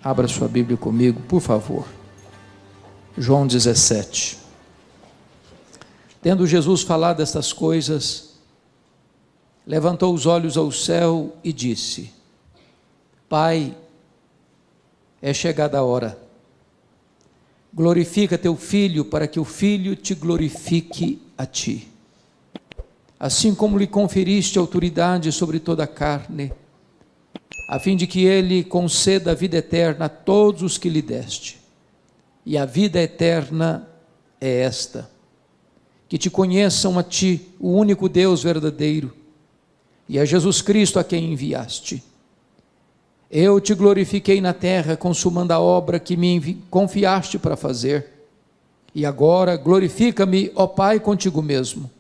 Abra sua Bíblia comigo, por favor. João 17. Tendo Jesus falado estas coisas, levantou os olhos ao céu e disse: Pai, é chegada a hora. Glorifica teu Filho, para que o Filho te glorifique a ti. Assim como lhe conferiste autoridade sobre toda a carne, a fim de que ele conceda a vida eterna a todos os que lhe deste. E a vida eterna é esta: que te conheçam a ti, o único Deus verdadeiro, e a Jesus Cristo a quem enviaste. Eu te glorifiquei na terra, consumando a obra que me confiaste para fazer. E agora glorifica-me, ó Pai, contigo mesmo,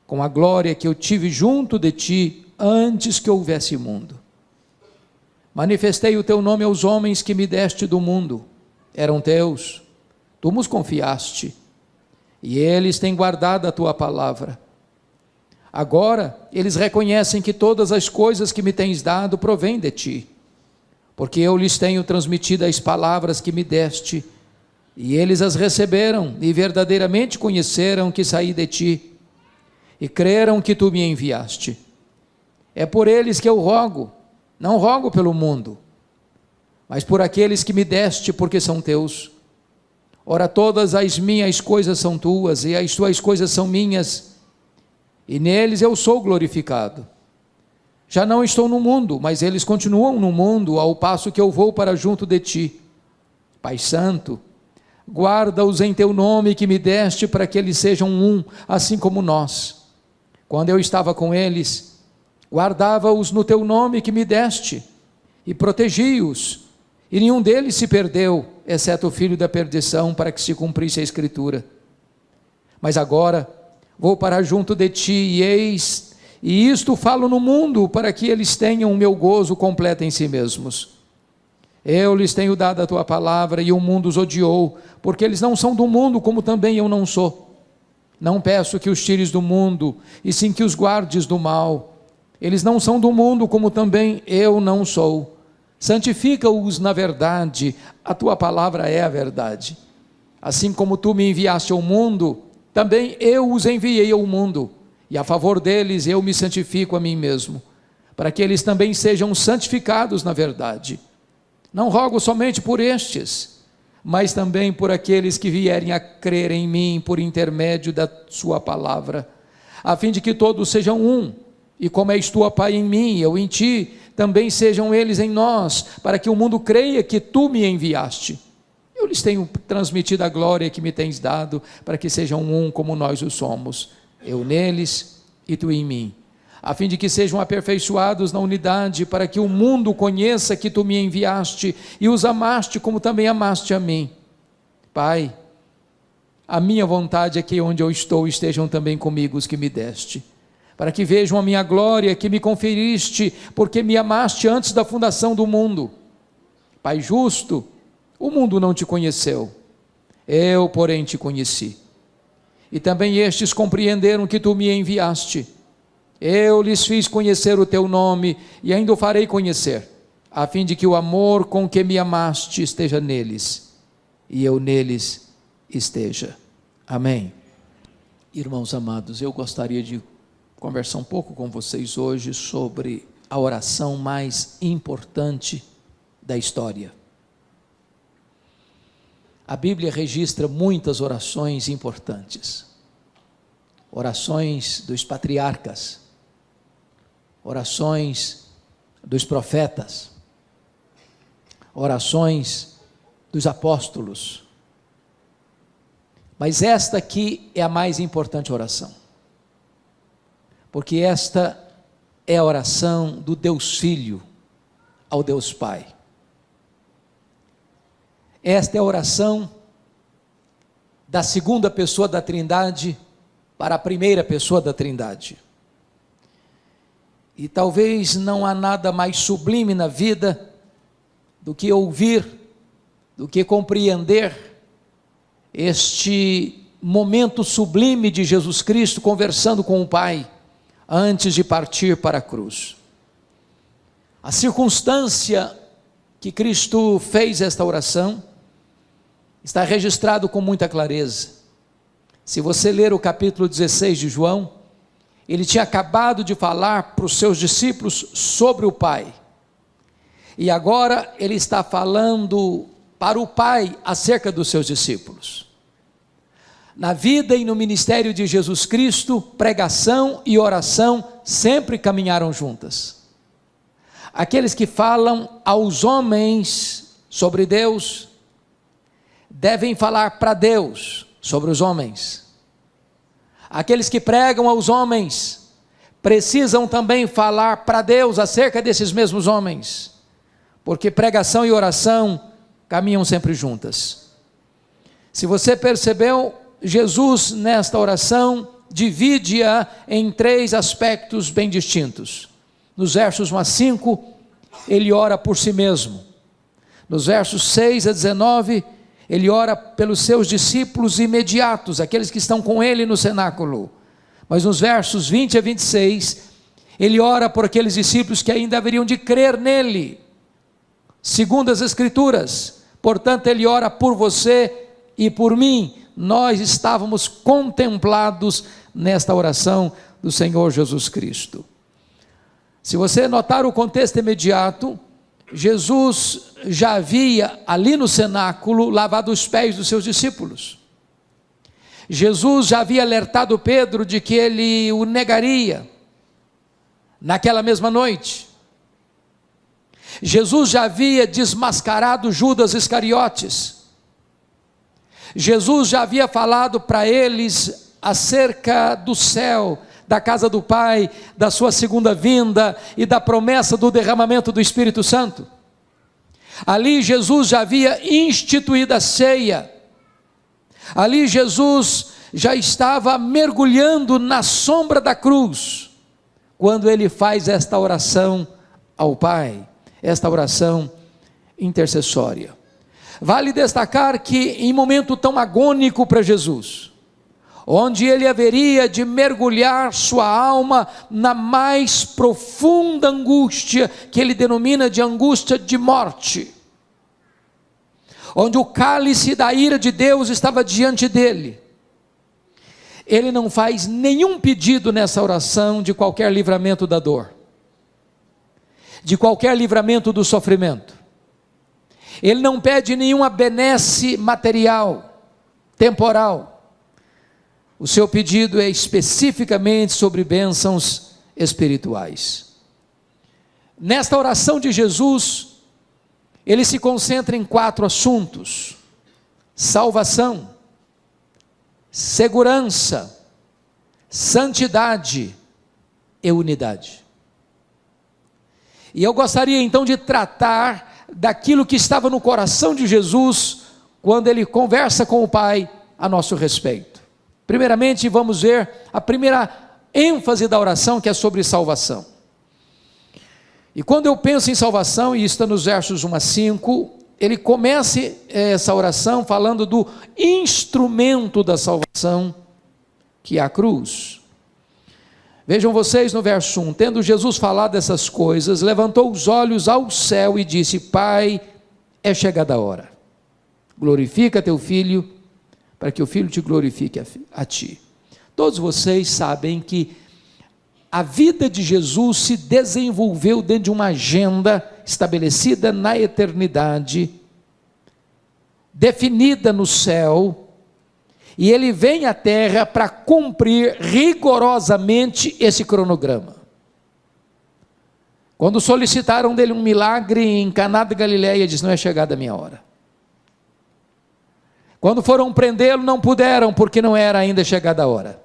com a glória que eu tive junto de ti antes que houvesse mundo. Manifestei o teu nome aos homens que me deste do mundo. Eram teus, tu nos confiaste, e eles têm guardado a tua palavra. Agora eles reconhecem que todas as coisas que me tens dado provêm de ti, porque eu lhes tenho transmitido as palavras que me deste, e eles as receberam e verdadeiramente conheceram que saí de ti, e creram que tu me enviaste. É por eles que eu rogo, não rogo pelo mundo, mas por aqueles que me deste, porque são teus. Ora, todas as minhas coisas são tuas, e as tuas coisas são minhas, e neles eu sou glorificado. Já não estou no mundo, mas eles continuam no mundo, ao passo que eu vou para junto de ti. Pai Santo, guarda-os em teu nome que me deste, para que eles sejam um, assim como nós. Quando eu estava com eles, guardava-os no teu nome que me deste, e protegi-os, e nenhum deles se perdeu, exceto o filho da perdição, para que se cumprisse a Escritura. Mas agora vou para junto de ti, e isto falo no mundo, para que eles tenham o meu gozo completo em si mesmos. Eu lhes tenho dado a tua palavra, e o mundo os odiou, porque eles não são do mundo, como também eu não sou. Não peço que os tires do mundo, e sim que os guardes do mal. Eles não são do mundo, como também eu não sou. Santifica-os na verdade, a tua palavra é a verdade. Assim como tu me enviaste ao mundo, também eu os enviei ao mundo, e a favor deles eu me santifico a mim mesmo, para que eles também sejam santificados na verdade. Não rogo somente por estes, mas também por aqueles que vierem a crer em mim por intermédio da sua palavra, a fim de que todos sejam um, e como és tu, ó Pai, em mim, eu em ti, também sejam eles em nós, para que o mundo creia que tu me enviaste. Eu lhes tenho transmitido a glória que me tens dado, para que sejam um como nós o somos, eu neles e tu em mim, a fim de que sejam aperfeiçoados na unidade, para que o mundo conheça que tu me enviaste, e os amaste como também amaste a mim. Pai, a minha vontade é que onde eu estou estejam também comigo os que me deste, para que vejam a minha glória que me conferiste, porque me amaste antes da fundação do mundo. Pai justo, o mundo não te conheceu, eu, porém, te conheci. E também estes compreenderam que tu me enviaste. Eu lhes fiz conhecer o teu nome, e ainda o farei conhecer, a fim de que o amor com que me amaste esteja neles, e eu neles esteja. Amém. Irmãos amados, eu gostaria de conversar um pouco com vocês hoje sobre a oração mais importante da história. A Bíblia registra muitas orações importantes, orações dos patriarcas, orações dos profetas, orações dos apóstolos, mas esta aqui é a mais importante oração, porque esta é a oração do Deus Filho ao Deus Pai. Esta é a oração da segunda pessoa da Trindade para a primeira pessoa da Trindade. E talvez não há nada mais sublime na vida do que ouvir, do que compreender este momento sublime de Jesus Cristo conversando com o Pai, antes de partir para a cruz. A circunstância que Cristo fez esta oração está registrado com muita clareza. Se você ler o capítulo 16 de João, ele tinha acabado de falar para os seus discípulos sobre o Pai, e agora ele está falando para o Pai acerca dos seus discípulos. Na vida e no ministério de Jesus Cristo, pregação e oração sempre caminharam juntas. Aqueles que falam aos homens sobre Deus, devem falar para Deus sobre os homens. Aqueles que pregam aos homens, precisam também falar para Deus acerca desses mesmos homens, porque pregação e oração caminham sempre juntas. Se você percebeu, Jesus nesta oração divide-a em 3 aspectos bem distintos. Nos versos 1 a 5, ele ora por si mesmo. Nos versos 6 a 19, ele ora pelos seus discípulos imediatos, aqueles que estão com ele no cenáculo. Mas nos versos 20 a 26, ele ora por aqueles discípulos que ainda haveriam de crer nele, segundo as Escrituras. Portanto, ele ora por você e por mim. Nós estávamos contemplados nesta oração do Senhor Jesus Cristo. Se você notar o contexto imediato, Jesus já havia ali no cenáculo lavado os pés dos seus discípulos. Jesus já havia alertado Pedro de que ele o negaria naquela mesma noite. Jesus já havia desmascarado Judas Iscariotes. Jesus já havia falado para eles acerca do céu, da casa do Pai, da sua segunda vinda e da promessa do derramamento do Espírito Santo. Ali Jesus já havia instituído a ceia. Ali Jesus já estava mergulhando na sombra da cruz, quando ele faz esta oração ao Pai, esta oração intercessória. Vale destacar que em momento tão agônico para Jesus, onde ele haveria de mergulhar sua alma na mais profunda angústia, que ele denomina de angústia de morte, onde o cálice da ira de Deus estava diante dele, ele não faz nenhum pedido nessa oração de qualquer livramento da dor, de qualquer livramento do sofrimento. Ele não pede nenhuma benesse material, temporal. O seu pedido é especificamente sobre bênçãos espirituais. Nesta oração de Jesus, ele se concentra em 4 assuntos: salvação, segurança, santidade e unidade. E eu gostaria então de tratar daquilo que estava no coração de Jesus, quando ele conversa com o Pai a nosso respeito. Primeiramente, vamos ver a primeira ênfase da oração, que é sobre salvação. E quando eu penso em salvação, e está nos versos 1 a 5, ele começa essa oração falando do instrumento da salvação, que é a cruz. Vejam vocês no verso 1, tendo Jesus falado essas coisas, levantou os olhos ao céu e disse: Pai, é chegada a hora, glorifica teu Filho, para que o Filho te glorifique a ti. Todos vocês sabem que a vida de Jesus se desenvolveu dentro de uma agenda estabelecida na eternidade, definida no céu, e ele vem à terra para cumprir rigorosamente esse cronograma. Quando solicitaram dele um milagre em Caná da Galileia, ele disse: não é chegada a minha hora. Quando foram prendê-lo, não puderam, porque não era ainda chegada a hora.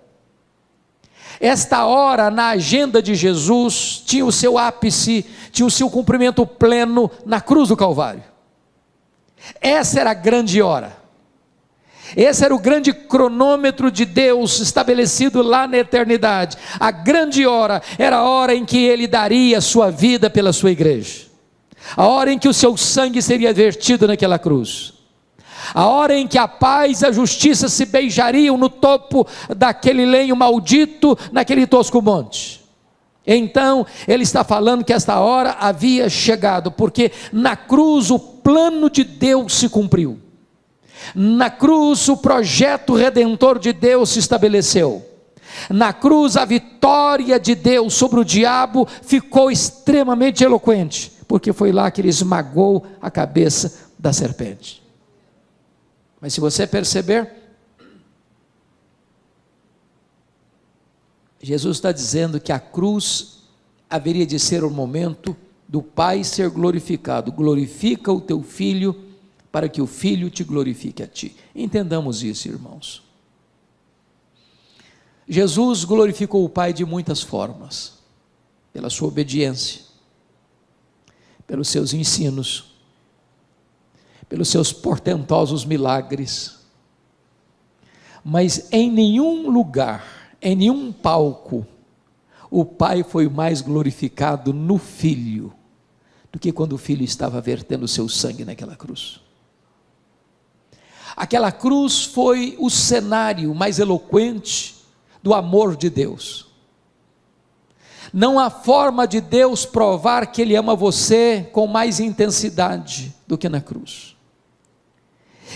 Esta hora na agenda de Jesus tinha o seu ápice, tinha o seu cumprimento pleno na cruz do Calvário. Essa era a grande hora. Esse era o grande cronômetro de Deus estabelecido lá na eternidade. A grande hora era a hora em que ele daria a sua vida pela sua igreja, a hora em que o seu sangue seria vertido naquela cruz, a hora em que a paz e a justiça se beijariam no topo daquele lenho maldito, naquele tosco monte. Então, ele está falando que esta hora havia chegado, porque na cruz o plano de Deus se cumpriu. Na cruz o projeto redentor de Deus se estabeleceu. Na cruz a vitória de Deus sobre o diabo ficou extremamente eloquente, porque foi lá que ele esmagou a cabeça da serpente. Mas se você perceber, Jesus está dizendo que a cruz haveria de ser o momento do Pai ser glorificado. Glorifica o teu Filho, para que o Filho te glorifique a ti. Entendamos isso, irmãos. Jesus glorificou o Pai de muitas formas. Pela sua obediência, pelos seus ensinos, pelos seus portentosos milagres. Mas em nenhum lugar, em nenhum palco, o Pai foi mais glorificado no Filho, do que quando o Filho estava vertendo o seu sangue naquela cruz. Aquela cruz foi o cenário mais eloquente do amor de Deus. Não há forma de Deus provar que Ele ama você com mais intensidade do que na cruz.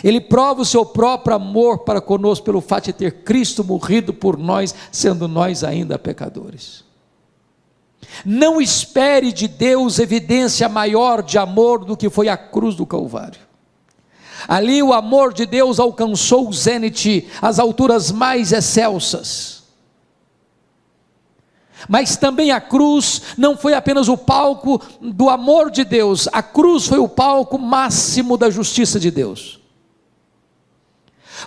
Ele prova o seu próprio amor para conosco pelo fato de ter Cristo morrido por nós, sendo nós ainda pecadores. Não espere de Deus evidência maior de amor do que foi a cruz do Calvário. Ali o amor de Deus alcançou o zênite, as alturas mais excelsas. Mas também a cruz não foi apenas o palco do amor de Deus, a cruz foi o palco máximo da justiça de Deus.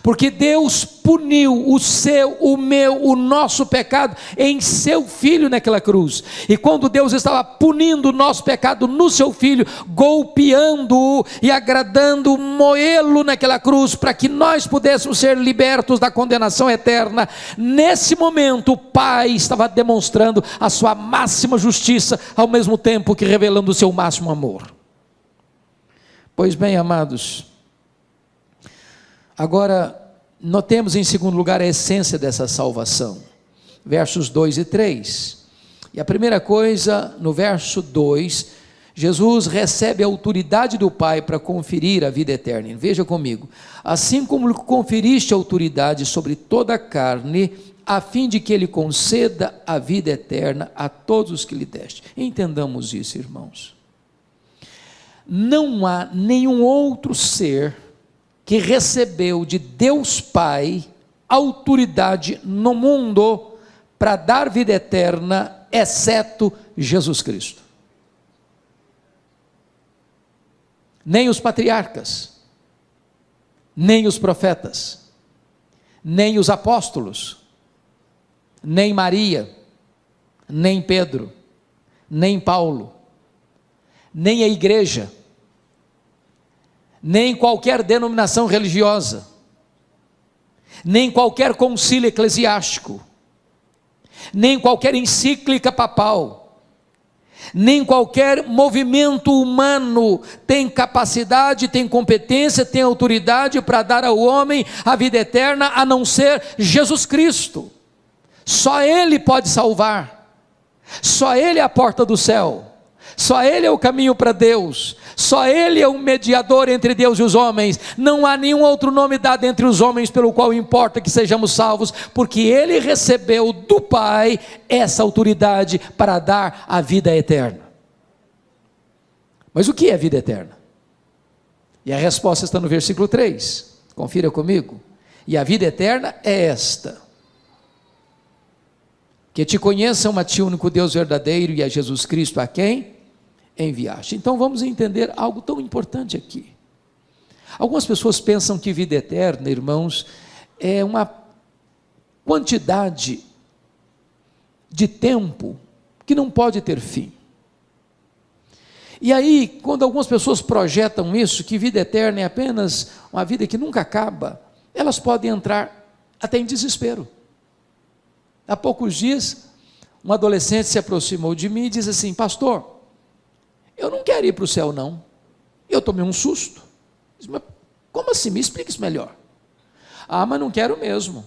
Porque Deus puniu o seu, o meu, o nosso pecado em seu Filho naquela cruz. E quando Deus estava punindo o nosso pecado no seu Filho, golpeando-o e agradando moê-lo naquela cruz, para que nós pudéssemos ser libertos da condenação eterna, nesse momento o Pai estava demonstrando a sua máxima justiça, ao mesmo tempo que revelando o seu máximo amor. Pois bem, amados, agora, notemos em segundo lugar a essência dessa salvação, versos 2 e 3, e a primeira coisa, no verso 2, Jesus recebe a autoridade do Pai para conferir a vida eterna. Veja comigo, assim como conferiste autoridade sobre toda a carne, a fim de que Ele conceda a vida eterna a todos os que lhe deste. Entendamos isso, irmãos. Não há nenhum outro ser que recebeu de Deus Pai autoridade no mundo para dar vida eterna, exceto Jesus Cristo. Nem os patriarcas, nem os profetas, nem os apóstolos, nem Maria, nem Pedro, nem Paulo, nem a igreja, nem qualquer denominação religiosa, nem qualquer concílio eclesiástico, nem qualquer encíclica papal, nem qualquer movimento humano tem capacidade, tem competência, tem autoridade para dar ao homem a vida eterna, a não ser Jesus Cristo. Só Ele pode salvar, só Ele é a porta do céu, só Ele é o caminho para Deus, só Ele é o mediador entre Deus e os homens. Não há nenhum outro nome dado entre os homens pelo qual importa que sejamos salvos, porque Ele recebeu do Pai essa autoridade para dar a vida eterna. Mas o que é vida eterna? E a resposta está no versículo 3, confira comigo. E a vida eterna é esta: que te conheçam a ti, único Deus verdadeiro, e a Jesus Cristo a quem enviaste. Então vamos entender algo tão importante aqui. Algumas pessoas pensam que vida eterna, irmãos, é uma quantidade de tempo que não pode ter fim. E aí, quando algumas pessoas projetam isso, que vida eterna é apenas uma vida que nunca acaba, elas podem entrar até em desespero. Há poucos dias, um adolescente se aproximou de mim e disse assim: pastor, eu não quero ir para o céu não. Eu tomei um susto. Disse, mas como assim? Me explica isso melhor. Ah, mas não quero mesmo.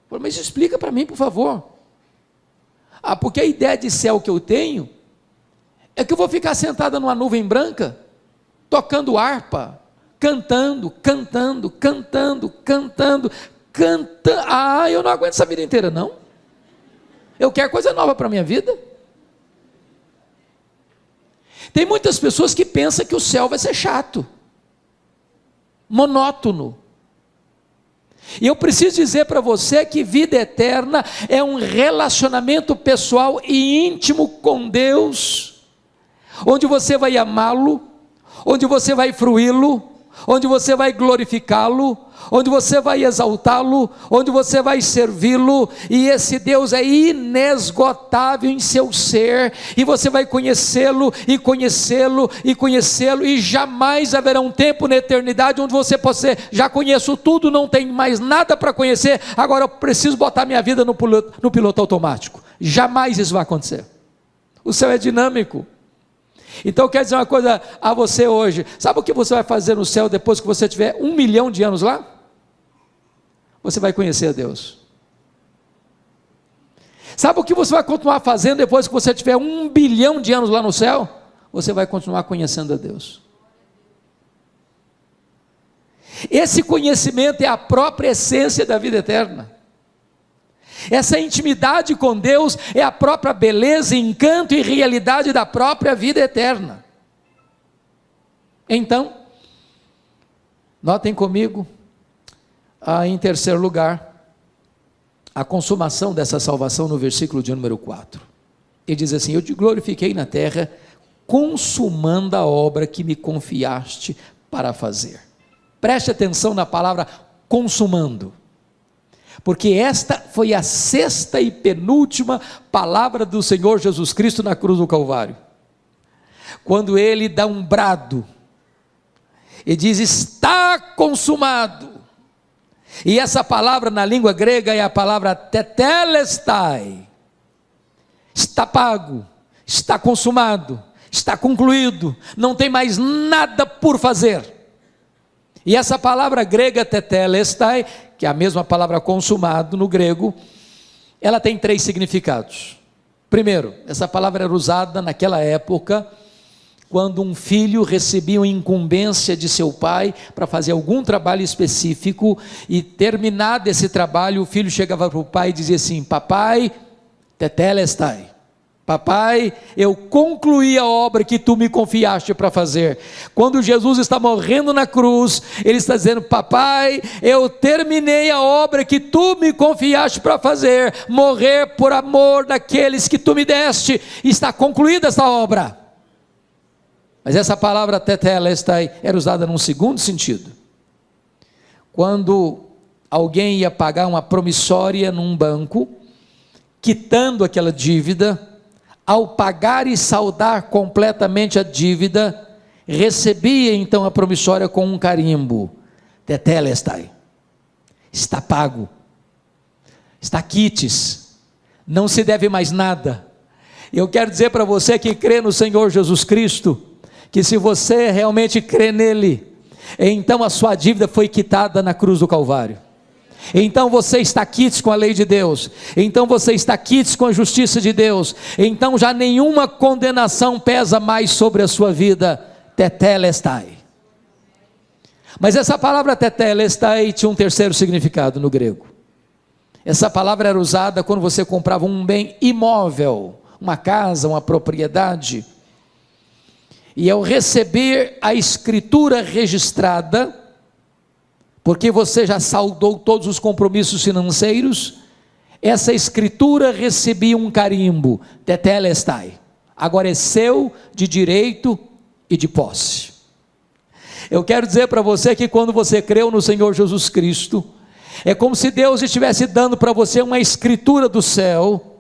Falei, mas explica para mim, por favor. Porque a ideia de céu que eu tenho é que eu vou ficar sentada numa nuvem branca, tocando harpa, cantando. Eu não aguento essa vida inteira, não. Eu quero coisa nova para a minha vida. Tem muitas pessoas que pensam que o céu vai ser chato, monótono. E eu preciso dizer para você que vida eterna é um relacionamento pessoal e íntimo com Deus, onde você vai amá-lo, onde você vai fruí-lo, onde você vai glorificá-lo, onde você vai exaltá-lo, onde você vai servi-lo, e esse Deus é inesgotável em seu ser, e você vai conhecê-lo, e jamais haverá um tempo na eternidade onde você possa dizer, já conheço tudo, não tenho mais nada para conhecer, agora eu preciso botar minha vida no piloto automático. Jamais isso vai acontecer. O céu é dinâmico. Então eu quero dizer uma coisa a você hoje. Sabe o que você vai fazer no céu depois que você tiver 1 milhão de anos lá? Você vai conhecer a Deus. Sabe o que você vai continuar fazendo depois que você tiver 1 bilhão de anos lá no céu? Você vai continuar conhecendo a Deus. Esse conhecimento é a própria essência da vida eterna. Essa intimidade com Deus é a própria beleza, encanto e realidade da própria vida eterna. Então, notem comigo, em terceiro lugar, a consumação dessa salvação no versículo de número 4. Ele diz assim: eu te glorifiquei na terra, consumando a obra que me confiaste para fazer. Preste atenção na palavra consumando, porque esta foi a 6ª e penúltima palavra do Senhor Jesus Cristo na cruz do Calvário, quando ele dá um brado, e diz: está consumado. E essa palavra na língua grega é a palavra tetelestai, está pago, está consumado, está concluído, não tem mais nada por fazer. E essa palavra grega tetelestai, que é a mesma palavra consumado no grego, ela tem 3 significados. Primeiro, essa palavra era usada naquela época, quando um filho recebia uma incumbência de seu pai para fazer algum trabalho específico, e terminado esse trabalho, o filho chegava para o pai e dizia assim: papai, tetelestai, papai, eu concluí a obra que tu me confiaste para fazer. Quando Jesus está morrendo na cruz, ele está dizendo: papai, eu terminei a obra que tu me confiaste para fazer, morrer por amor daqueles que tu me deste, está concluída essa obra. Mas essa palavra tetelestai era usada num segundo sentido. Quando alguém ia pagar uma promissória num banco, quitando aquela dívida, ao pagar e saldar completamente a dívida, recebia então a promissória com um carimbo: tetelestai, está pago, está quites, não se deve mais nada. Eu quero dizer para você que crê no Senhor Jesus Cristo, que se você realmente crê nele, então a sua dívida foi quitada na cruz do Calvário. Então você está quites com a lei de Deus, então você está quites com a justiça de Deus, então já nenhuma condenação pesa mais sobre a sua vida. Tetelestai. Mas essa palavra tetelestai tinha um terceiro significado no grego. Essa palavra era usada quando você comprava um bem imóvel, uma casa, uma propriedade, e ao receber a escritura registrada, porque você já saldou todos os compromissos financeiros, essa escritura recebia um carimbo: tetelestai, agora é seu de direito e de posse. Eu quero dizer para você que quando você creu no Senhor Jesus Cristo, é como se Deus estivesse dando para você uma escritura do céu,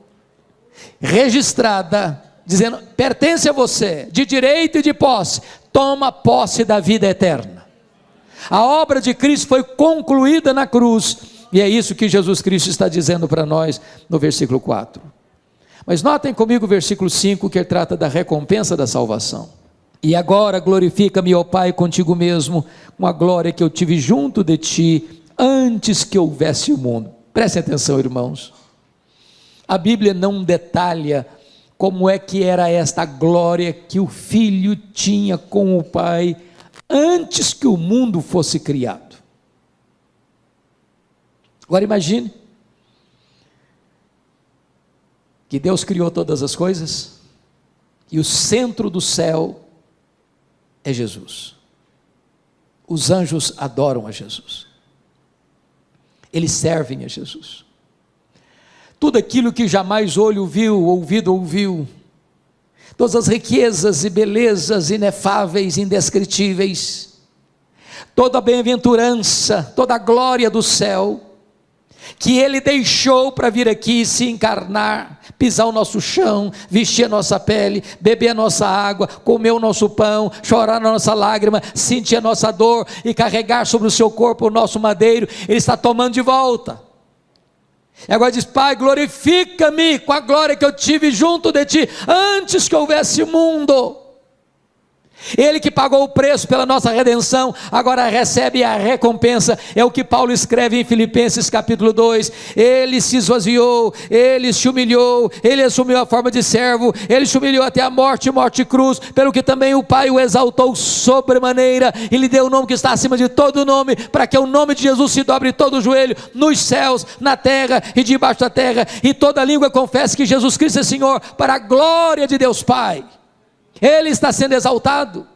registrada, dizendo: pertence a você, de direito e de posse, toma posse da vida eterna. A obra de Cristo foi concluída na cruz, e é isso que Jesus Cristo está dizendo para nós no versículo 4. Mas notem comigo o versículo 5, que trata da recompensa da salvação. E agora glorifica-me, ó Pai, contigo mesmo, com a glória que eu tive junto de ti, antes que houvesse o mundo. Prestem atenção, irmãos. A Bíblia não detalha como é que era esta glória que o Filho tinha com o Pai antes que o mundo fosse criado. Agora imagine que Deus criou todas as coisas e o centro do céu é Jesus. Os anjos adoram a Jesus. Eles servem a Jesus. Tudo aquilo que jamais olho viu, ouvido ouviu, todas as riquezas e belezas inefáveis, indescritíveis, toda a bem-aventurança, toda a glória do céu, que Ele deixou para vir aqui se encarnar, pisar o nosso chão, vestir a nossa pele, beber a nossa água, comer o nosso pão, chorar a nossa lágrima, sentir a nossa dor e carregar sobre o seu corpo o nosso madeiro. Ele está tomando de volta. E agora diz: Pai, glorifica-me com a glória que eu tive junto de Ti antes que houvesse mundo. Ele que pagou o preço pela nossa redenção, agora recebe a recompensa. É o que Paulo escreve em Filipenses capítulo 2, ele se esvaziou, ele se humilhou, ele assumiu a forma de servo, ele se humilhou até a morte, morte e cruz, pelo que também o Pai o exaltou sobremaneira, e lhe deu o nome que está acima de todo nome, para que o nome de Jesus se dobre todo o joelho, nos céus, na terra e debaixo da terra, e toda língua confesse que Jesus Cristo é Senhor, para a glória de Deus Pai. Ele está sendo exaltado,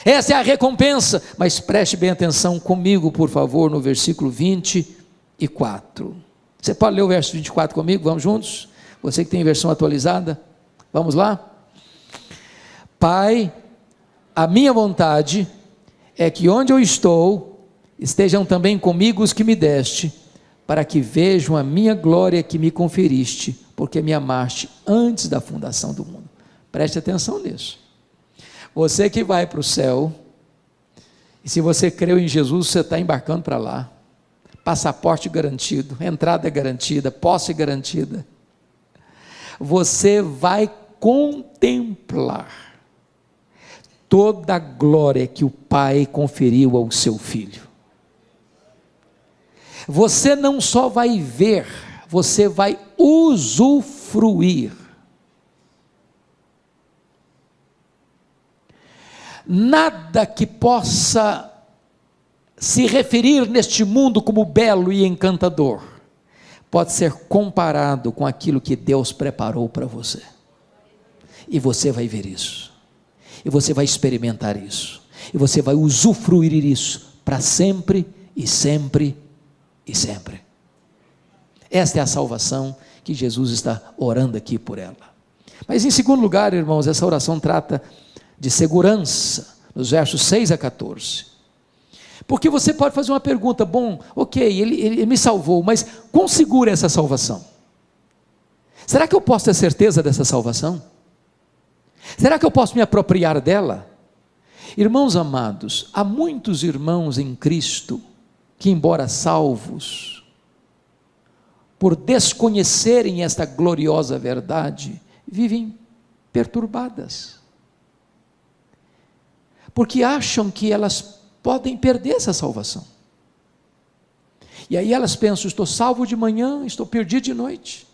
essa é a recompensa. Mas preste bem atenção comigo, por favor, no versículo 24. Você pode ler o verso 24 comigo? Vamos juntos? Você que tem versão atualizada, vamos lá? Pai, a minha vontade é que onde eu estou, estejam também comigo os que me deste, para que vejam a minha glória que me conferiste, porque me amaste antes da fundação do mundo. Preste atenção nisso. Você que vai para o céu, e se você creu em Jesus, você está embarcando para lá. Passaporte garantido, entrada garantida, posse garantida. Você vai contemplar toda a glória que o Pai conferiu ao seu Filho. Você não só vai ver, você vai usufruir. Nada que possa se referir neste mundo como belo e encantador pode ser comparado com aquilo que Deus preparou para você. E você vai ver isso, e você vai experimentar isso, e você vai usufruir isso para sempre e sempre e sempre. Esta é a salvação que Jesus está orando aqui por ela. Mas em segundo lugar, irmãos, essa oração trata de segurança, nos versos 6 a 14, porque você pode fazer uma pergunta: bom, ok, ele me salvou, mas quão segura é essa salvação? Será que eu posso ter certeza dessa salvação? Será que eu posso me apropriar dela? Irmãos amados, há muitos irmãos em Cristo, que embora salvos, por desconhecerem esta gloriosa verdade, vivem perturbadas, porque acham que elas podem perder essa salvação. E aí elas pensam: estou salvo de manhã, estou perdido de noite.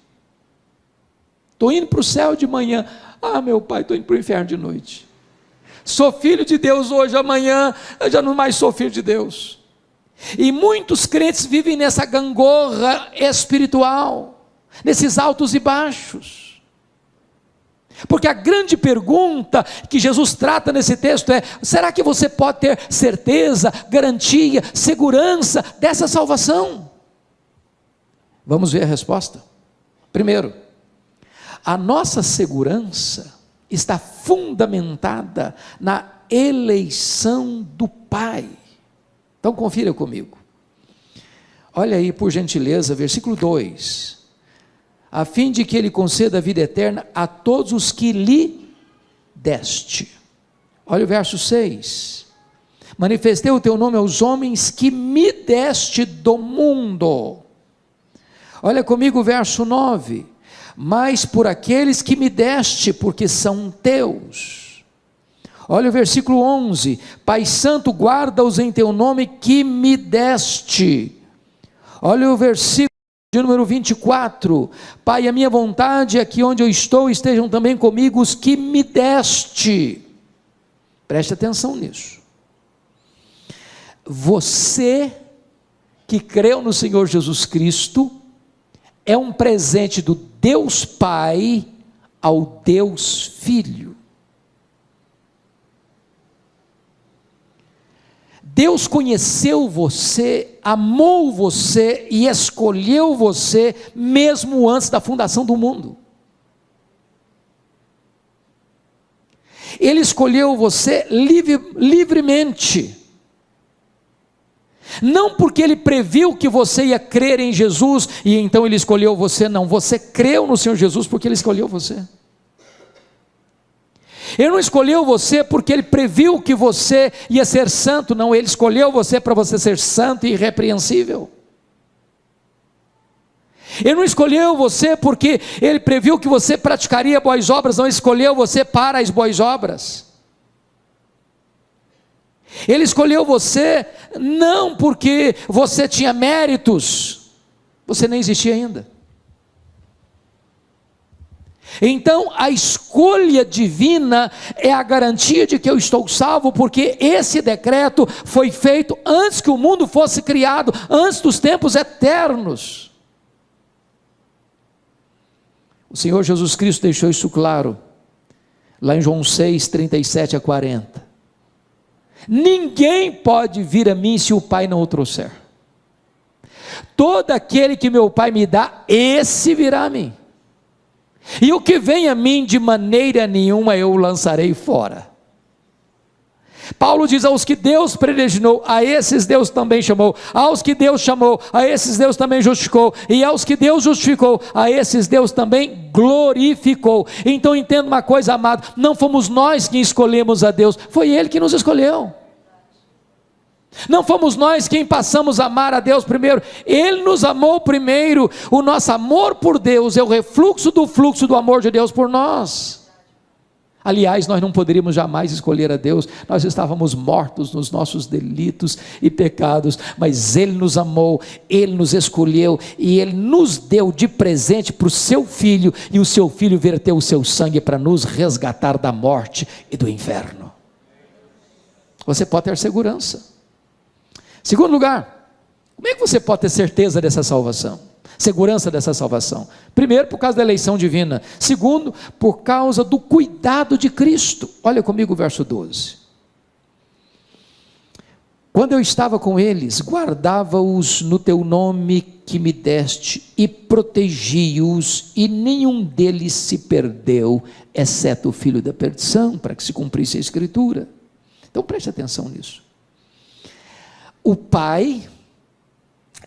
Estou indo para o céu de manhã, meu pai, estou indo para o inferno de noite. Sou filho de Deus hoje, amanhã eu já não mais sou filho de Deus. E muitos crentes vivem nessa gangorra espiritual, nesses altos e baixos. Porque a grande pergunta que Jesus trata nesse texto é: será que você pode ter certeza, garantia, segurança dessa salvação? Vamos ver a resposta. Primeiro, a nossa segurança está fundamentada na eleição do Pai. Então confira comigo. Olha aí, por gentileza, versículo 2. A fim de que Ele conceda a vida eterna a todos os que lhe deste. Olha o verso 6. Manifestei o teu nome aos homens que me deste do mundo. Olha comigo o verso 9. Mas por aqueles que me deste, porque são teus. Olha o versículo 11. Pai Santo, guarda-os em teu nome que me deste. Olha o versículo De número 24, Pai, a minha vontade é que onde eu estou estejam também comigo os que me deste. Preste atenção nisso. Você que creu no Senhor Jesus Cristo é um presente do Deus Pai ao Deus Filho. Deus conheceu você, amou você e escolheu você mesmo antes da fundação do mundo. Ele escolheu você livremente. Não porque Ele previu que você ia crer em Jesus e então Ele escolheu você, não. Você creu no Senhor Jesus porque Ele escolheu você. Ele não escolheu você porque Ele previu que você ia ser santo, não. Ele escolheu você para você ser santo e irrepreensível. Ele não escolheu você porque Ele previu que você praticaria boas obras, não. Ele escolheu você para as boas obras. Ele escolheu você não porque você tinha méritos, você nem existia ainda. Então a escolha divina é a garantia de que eu estou salvo, porque esse decreto foi feito antes que o mundo fosse criado, antes dos tempos eternos. O Senhor Jesus Cristo deixou isso claro, lá em João 6, 37 a 40. Ninguém pode vir a mim se o Pai não o trouxer. Todo aquele que meu Pai me dá, esse virá a mim. E o que vem a mim, de maneira nenhuma eu o lançarei fora. Paulo diz: aos que Deus predestinou, a esses Deus também chamou. Aos que Deus chamou, a esses Deus também justificou. E aos que Deus justificou, a esses Deus também glorificou. Então entenda uma coisa, amado: não fomos nós que escolhemos a Deus, foi Ele que nos escolheu. Não fomos nós quem passamos a amar a Deus primeiro, Ele nos amou primeiro. O nosso amor por Deus é o refluxo do fluxo do amor de Deus por nós. Aliás, nós não poderíamos jamais escolher a Deus, nós estávamos mortos nos nossos delitos e pecados, mas Ele nos amou, Ele nos escolheu e Ele nos deu de presente para o seu Filho, e o seu Filho verteu o seu sangue para nos resgatar da morte e do inferno. Você pode ter segurança. Segundo lugar, como é que você pode ter certeza dessa salvação? Segurança dessa salvação? Primeiro, por causa da eleição divina. Segundo, por causa do cuidado de Cristo. Olha comigo o verso 12. Quando eu estava com eles, guardava-os no teu nome que me deste, e protegi-os, e nenhum deles se perdeu, exceto o filho da perdição, para que se cumprisse a Escritura. Então preste atenção nisso. O Pai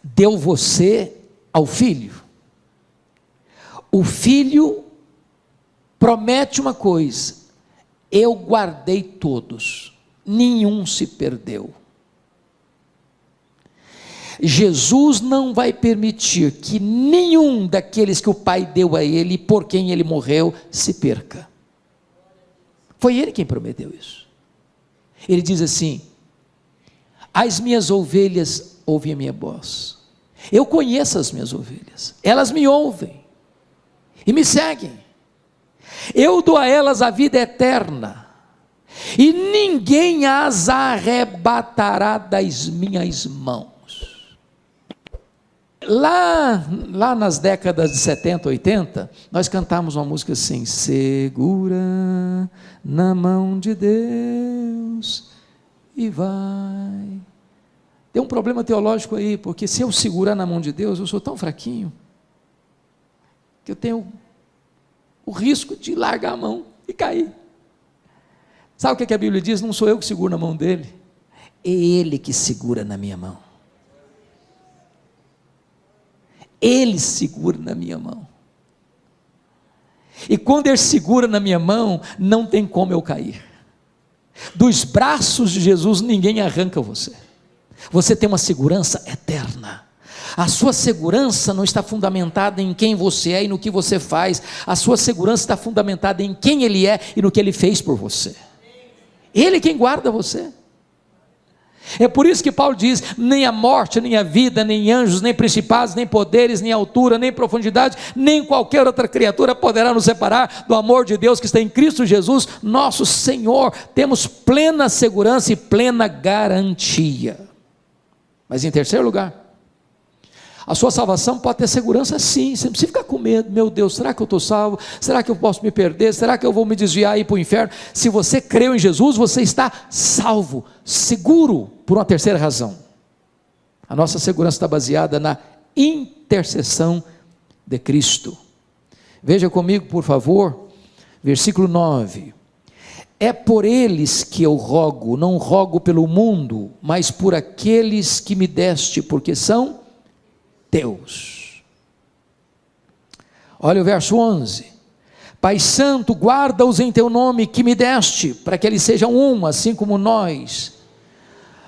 deu você ao Filho. O Filho promete uma coisa: eu guardei todos, nenhum se perdeu. Jesus não vai permitir que nenhum daqueles que o Pai deu a Ele, por quem Ele morreu, se perca. Foi Ele quem prometeu isso. Ele diz assim: as minhas ovelhas ouvem a minha voz. Eu conheço as minhas ovelhas, elas me ouvem e me seguem. Eu dou a elas a vida eterna, e ninguém as arrebatará das minhas mãos. Lá nas décadas de 70, 80, nós cantamos uma música assim: segura na mão de Deus e vai. Tem um problema teológico aí, porque se eu segurar na mão de Deus, eu sou tão fraquinho, que eu tenho o risco de largar a mão e cair. Sabe o que a Bíblia diz? Não sou eu que seguro na mão dele, é Ele que segura na minha mão. Ele segura na minha mão. E quando Ele segura na minha mão, não tem como eu cair. Dos braços de Jesus ninguém arranca você. Você tem uma segurança eterna. A sua segurança não está fundamentada em quem você é e no que você faz. A sua segurança está fundamentada em quem Ele é e no que Ele fez por você. Ele é quem guarda você. É por isso que Paulo diz: nem a morte, nem a vida, nem anjos, nem principados, nem poderes, nem altura, nem profundidade, nem qualquer outra criatura poderá nos separar do amor de Deus que está em Cristo Jesus, nosso Senhor. Temos plena segurança e plena garantia. Mas em terceiro lugar, a sua salvação pode ter segurança sim, você não precisa ficar com medo. Meu Deus, será que eu estou salvo? Será que eu posso me perder? Será que eu vou me desviar e ir para o inferno? Se você creu em Jesus, você está salvo, seguro, por uma terceira razão. A nossa segurança está baseada na intercessão de Cristo. Veja comigo, por favor, versículo 9. É por eles que eu rogo, não rogo pelo mundo, mas por aqueles que me deste, porque são teus. Olha o verso 11. Pai Santo, guarda-os em teu nome que me deste, para que eles sejam um, assim como nós.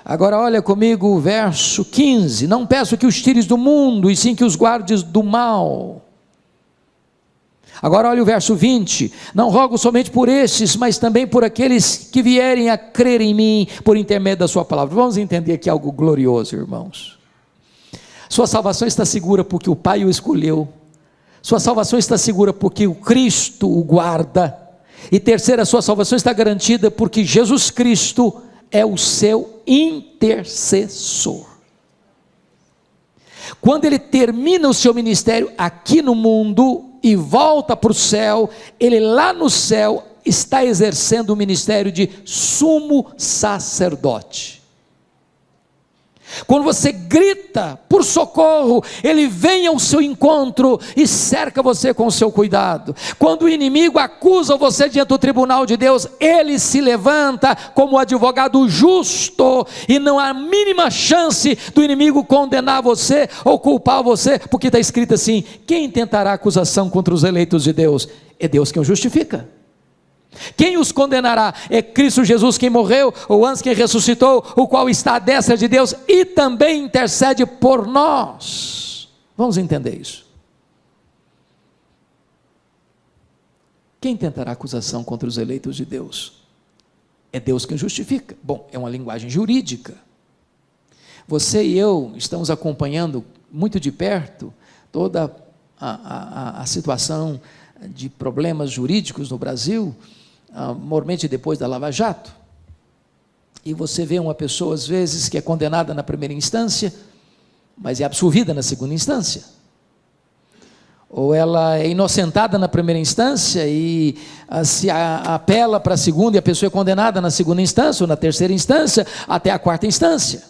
Agora olha comigo o verso 15. Não peço que os tires do mundo, e sim que os guardes do mal. Agora olha o verso 20. Não rogo somente por estes, mas também por aqueles que vierem a crer em mim, por intermédio da sua palavra. Vamos entender aqui algo glorioso, irmãos. Sua salvação está segura porque o Pai o escolheu. Sua salvação está segura porque o Cristo o guarda. E terceira, sua salvação está garantida porque Jesus Cristo é o seu intercessor. Quando ele termina o seu ministério aqui no mundo e volta para o céu, ele lá no céu está exercendo o ministério de sumo sacerdote. Quando você grita por socorro, ele vem ao seu encontro e cerca você com o seu cuidado. Quando o inimigo acusa você diante do tribunal de Deus, ele se levanta como advogado justo, e não há a mínima chance do inimigo condenar você ou culpar você, porque está escrito assim: quem tentará acusação contra os eleitos de Deus? É Deus quem o justifica. Quem os condenará? É Cristo Jesus quem morreu, ou antes quem ressuscitou, o qual está à destra de Deus e também intercede por nós. Vamos entender isso. Quem tentará acusação contra os eleitos de Deus? É Deus quem justifica. Bom, é uma linguagem jurídica. Você e eu estamos acompanhando muito de perto toda a situação de problemas jurídicos no Brasil, mormente depois da Lava Jato. E você vê uma pessoa às vezes que é condenada na primeira instância, mas é absolvida na segunda instância, ou ela é inocentada na primeira instância e se apela para a segunda, e a pessoa é condenada na segunda instância ou na terceira instância até a quarta instância.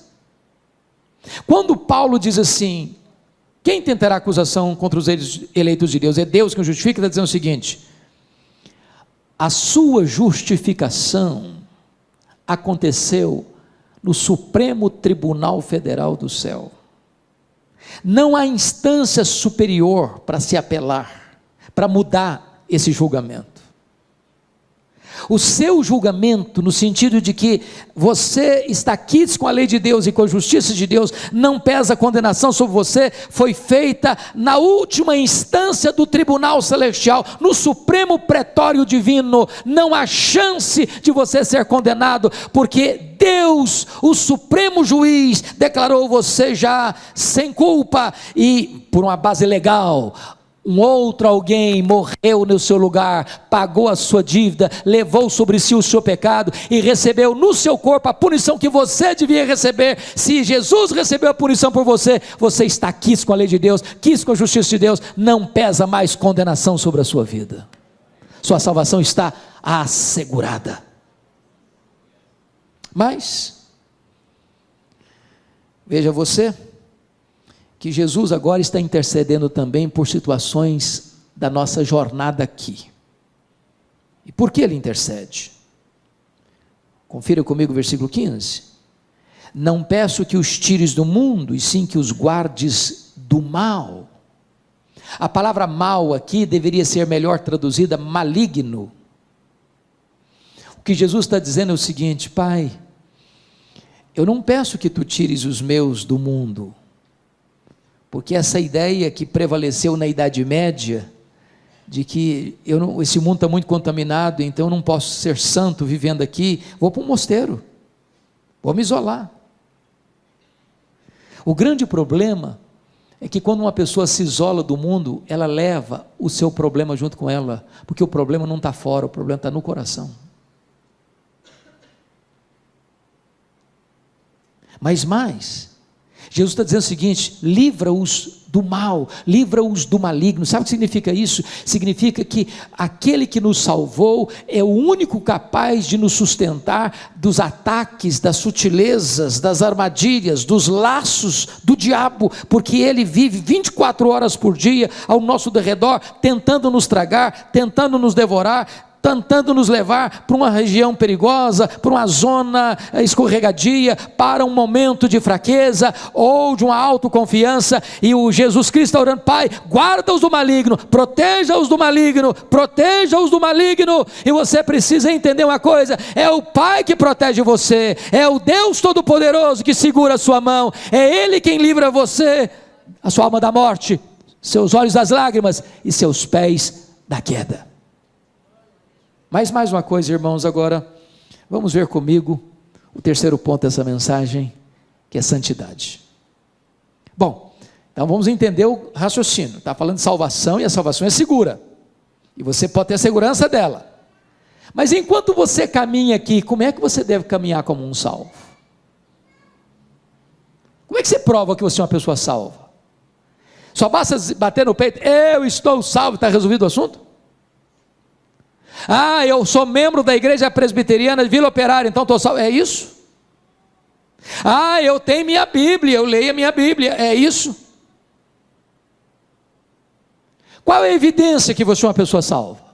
Quando Paulo diz assim: quem tentará acusação contra os eleitos de Deus? É Deus que o justifica. Está dizendo o seguinte: a sua justificação aconteceu no Supremo Tribunal Federal do céu. Não há instância superior para se apelar, para mudar esse julgamento. O seu julgamento, no sentido de que você está quites com a lei de Deus e com a justiça de Deus, não pesa a condenação sobre você, foi feita na última instância do tribunal celestial, no supremo pretório divino. Não há chance de você ser condenado, porque Deus, o supremo juiz, declarou você já sem culpa, e por uma base legal, um outro alguém morreu no seu lugar, pagou a sua dívida, levou sobre si o seu pecado e recebeu no seu corpo a punição que você devia receber. Se Jesus recebeu a punição por você, você está quis com a lei de Deus, quis com a justiça de Deus, não pesa mais condenação sobre a sua vida. Sua salvação está assegurada. Mas veja você que Jesus agora está intercedendo também por situações da nossa jornada aqui. E por que ele intercede? Confira comigo o versículo 15. Não peço que os tires do mundo, e sim que os guardes do mal. A palavra mal aqui deveria ser melhor traduzida maligno. O que Jesus está dizendo é o seguinte: Pai, eu não peço que tu tires os meus do mundo, porque essa ideia que prevaleceu na Idade Média, de que esse mundo está muito contaminado, então eu não posso ser santo vivendo aqui, vou para um mosteiro, vou me isolar. O grande problema é que quando uma pessoa se isola do mundo, ela leva o seu problema junto com ela, porque o problema não está fora, o problema está no coração. Mas mais, Jesus está dizendo o seguinte: livra-os do mal, livra-os do maligno. Sabe o que significa isso? Significa que aquele que nos salvou é o único capaz de nos sustentar dos ataques, das sutilezas, das armadilhas, dos laços do diabo, porque ele vive 24 horas por dia ao nosso derredor, tentando nos tragar, tentando nos devorar, tentando nos levar para uma região perigosa, para uma zona escorregadia, para um momento de fraqueza ou de uma autoconfiança. E o Jesus Cristo está orando: Pai, guarda-os do maligno, proteja-os do maligno, proteja-os do maligno. E você precisa entender uma coisa: é o Pai que protege você, é o Deus Todo-Poderoso que segura a sua mão, é Ele quem livra você, a sua alma da morte, seus olhos das lágrimas e seus pés da queda. Mas mais uma coisa, irmãos, agora vamos ver comigo o terceiro ponto dessa mensagem, que é santidade. Bom, então vamos entender o raciocínio. Está falando de salvação, e a salvação é segura, e você pode ter a segurança dela. Mas enquanto você caminha aqui, como é que você deve caminhar como um salvo? Como é que você prova que você é uma pessoa salva? Só basta bater no peito: eu estou salvo, está resolvido o assunto? Ah, eu sou membro da igreja presbiteriana de Vila Operária, então estou salvo. É isso? Ah, eu tenho minha Bíblia, eu leio a minha Bíblia. É isso? Qual é a evidência que você é uma pessoa salva?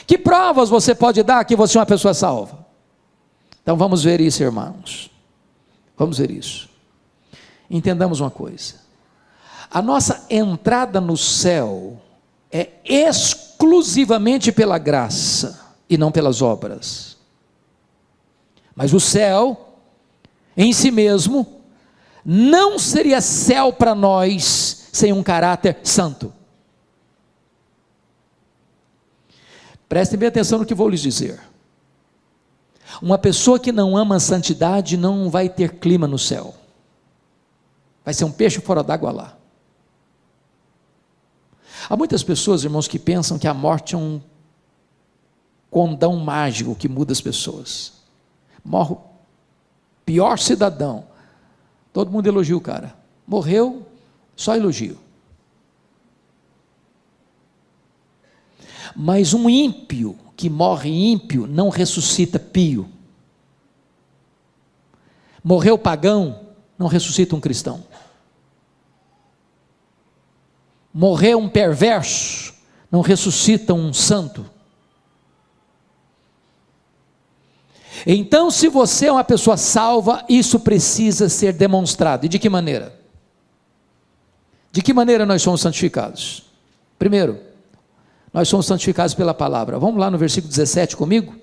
Que provas você pode dar que você é uma pessoa salva? Então vamos ver isso, irmãos. Vamos ver isso. Entendamos uma coisa: a nossa entrada no céu é exclusivamente pela graça e não pelas obras. Mas o céu em si mesmo não seria céu para nós sem um caráter santo. Prestem bem atenção no que vou lhes dizer. Uma pessoa que não ama a santidade não vai ter clima no céu. Vai ser um peixe fora d'água lá. Há muitas pessoas, irmãos, que pensam que a morte é um condão mágico que muda as pessoas. Morre o pior cidadão, todo mundo elogia o cara. Morreu, só elogio. Mas um ímpio que morre ímpio não ressuscita pio. Morreu pagão, não ressuscita um cristão. Morreu um perverso, não ressuscita um santo. Então, se você é uma pessoa salva, isso precisa ser demonstrado. E de que maneira? De que maneira nós somos santificados? Primeiro, nós somos santificados pela palavra. Vamos lá no versículo 17 comigo?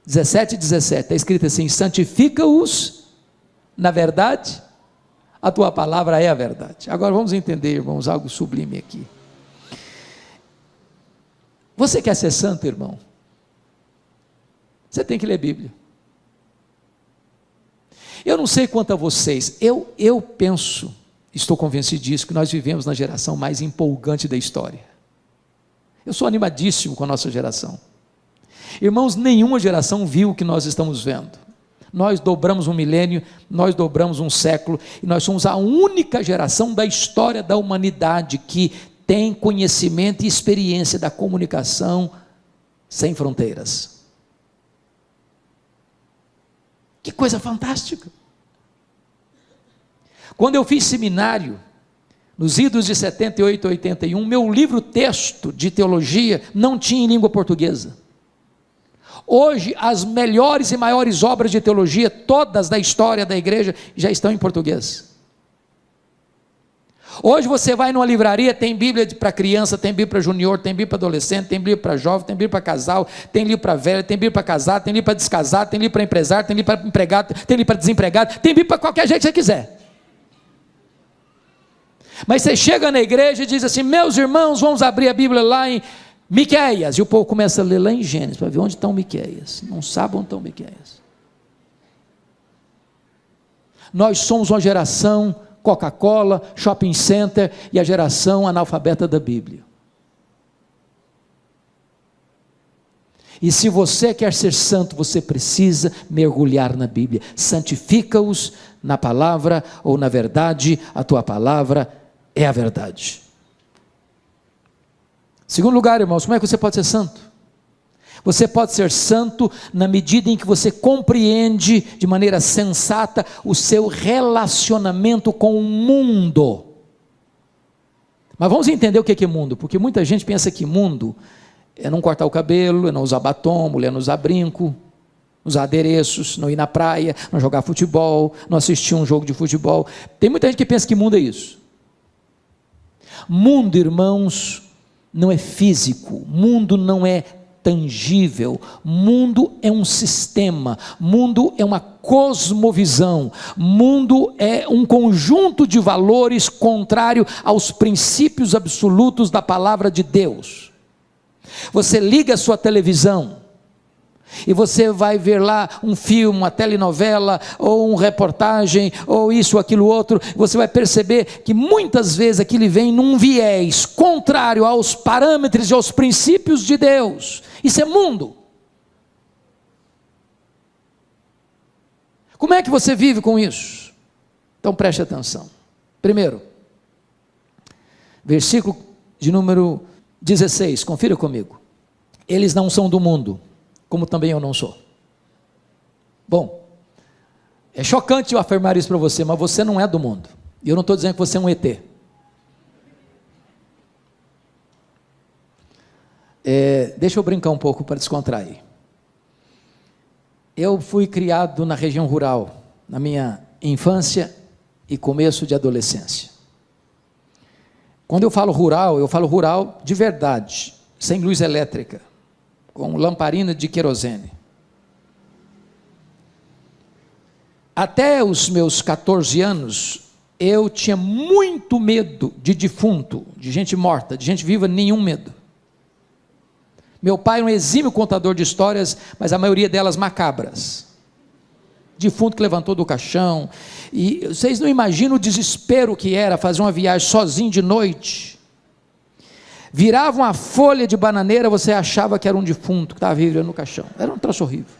17 e 17, está escrito assim: santifica-os na verdade, a tua palavra é a verdade. Agora vamos entender, irmãos, algo sublime aqui. Você quer ser santo, irmão? Você tem que ler Bíblia. Eu não sei quanto a vocês, eu penso, estou convencido disso, que nós vivemos na geração mais empolgante da história. Eu sou animadíssimo com a nossa geração. Irmãos, nenhuma geração viu o que nós estamos vendo. Nós dobramos um milênio, nós dobramos um século, e nós somos a única geração da história da humanidade que tem conhecimento e experiência da comunicação sem fronteiras. Que coisa fantástica! Quando eu fiz seminário, nos idos de 78 a 81, meu livro texto de teologia não tinha em língua portuguesa. Hoje, as melhores e maiores obras de teologia, todas da história da igreja, já estão em português. Hoje você vai numa livraria, tem Bíblia para criança, tem Bíblia para junior, tem Bíblia para adolescente, tem Bíblia para jovem, tem Bíblia para casal, tem livro para velho, tem Bíblia para casado, tem livro para descasado, tem livro para empresário, tem livro para empregado, tem livro para desempregado, tem Bíblia para qualquer jeito que você quiser. Mas você chega na igreja e diz assim: meus irmãos, vamos abrir a Bíblia lá em Miqueias, e o povo começa a ler lá em Gênesis, para ver onde estão Miqueias. Não sabe onde estão Miqueias. Nós somos uma geração Coca-Cola, shopping center e a geração analfabeta da Bíblia. E se você quer ser santo, você precisa mergulhar na Bíblia. Santifica-os na palavra ou na verdade, a tua palavra é a verdade. Segundo lugar, irmãos, como é que você pode ser santo? Você pode ser santo na medida em que você compreende de maneira sensata o seu relacionamento com o mundo. Mas vamos entender o que é mundo, porque muita gente pensa que mundo é não cortar o cabelo, é não usar batom, mulher não usar brinco, usar adereços, não ir na praia, não jogar futebol, não assistir um jogo de futebol. Tem muita gente que pensa que mundo é isso. Mundo, irmãos, não é físico, mundo não é tangível, mundo é um sistema, mundo é uma cosmovisão, mundo é um conjunto de valores contrário aos princípios absolutos da palavra de Deus. Você liga a sua televisão e você vai ver lá um filme, uma telenovela, ou uma reportagem, ou isso, aquilo, outro, você vai perceber que muitas vezes aquilo vem num viés contrário aos parâmetros e aos princípios de Deus. Isso é mundo. Como é que você vive com isso? Então preste atenção. Primeiro, versículo de número 16, confira comigo. Eles não são do mundo, como também eu não sou. Bom, é chocante eu afirmar isso para você, mas você não é do mundo. E eu não estou dizendo que você é um ET. Deixa eu brincar um pouco para descontrair. Eu fui criado na região rural, na minha infância e começo de adolescência. Quando eu falo rural de verdade, sem luz elétrica, com lamparina de querosene. Até os meus 14 anos, eu tinha muito medo de defunto, de gente morta, de gente viva, nenhum medo. Meu pai era um exímio contador de histórias, mas a maioria delas macabras. Defunto que levantou do caixão, e vocês não imaginam o desespero que era fazer uma viagem sozinho de noite. Virava uma folha de bananeira, você achava que era um defunto que estava vivendo no caixão. Era um troço horrível.